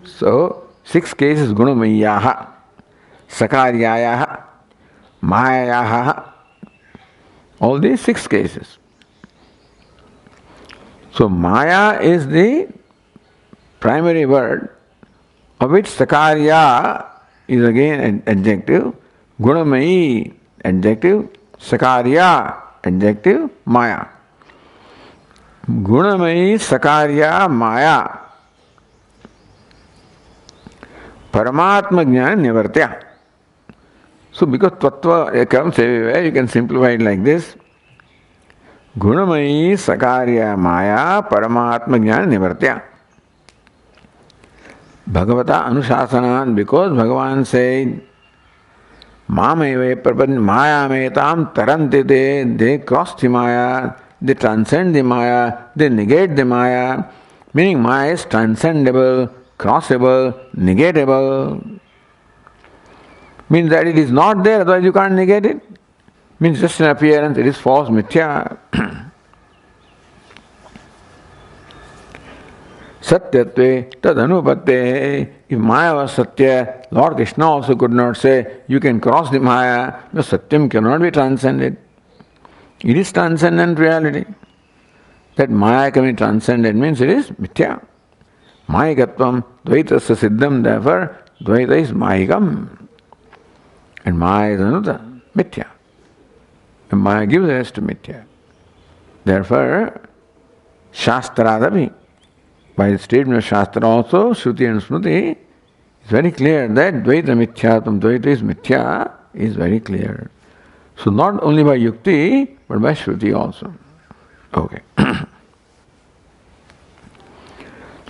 So, 6 cases gunamayaha. Sakaryayaha. Mayayaha. All these 6 cases. So, Maya is the primary word, of which Sakarya is again an adjective, Gunamayi adjective, Sakarya adjective, Maya. Gunamayi, Sakarya, Maya. Paramatma Jnana Nivartya. So because tattva comes everywhere, you can simplify it like this. Gunamayi sakarya maya paramatma jnana nivartya. Bhagavata anusasanan, because Bhagavan said, Mameve prapan maya metam tarantite, they cross the maya, they transcend the maya, they negate the maya, meaning maya is transcendable, crossable, negatable. Means that it is not there, otherwise you can't negate it. Means just an appearance, it is false, mithya. Satyatve tadanupatte. If Maya was Satya, Lord Krishna also could not say, you can cross the Maya, because Satyam cannot be transcended. It is transcendent reality. That Maya can be transcended means it is mithya. Mayikatvam dvaitasya siddham, therefore dvaita is mayikam. And Maya is another, mithya. And Maya gives rise to mithya. Therefore, Shastradapi, by the statement of Shastra also, Shruti and Smruti, it's very clear that Dvaita Mithyatam, Dvaita is Mithya, is very clear. So not only by Yukti, but by Shruti also. Okay.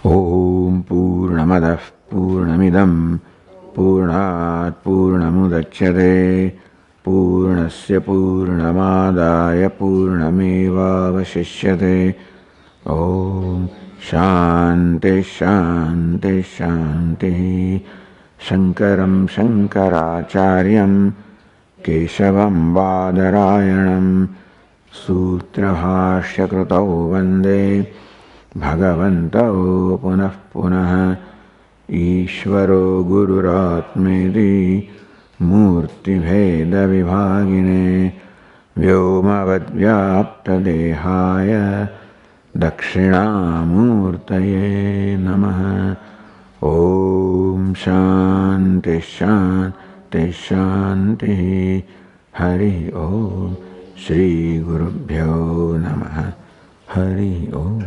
Om Purnamadah Purnamidam Purnat Purnamudachyate Purnasya Purnamadaya Purnameva Vashishyate. Om Shanti Shanti Shanti. Shankaram Shankaracharyam Keshavam Badarayanam Sutrahashya Krutau Vande Bhagavantau Punah Punah Ishvaro Gururatmedi Murti Bheda Vibhagine Vyomavad Vyapta Dehaya Dakshinamurtaye Namaha. Om Shanti Shanti Shanti. Hari Om. Shri Gurubhyo Namaha. Hari Om.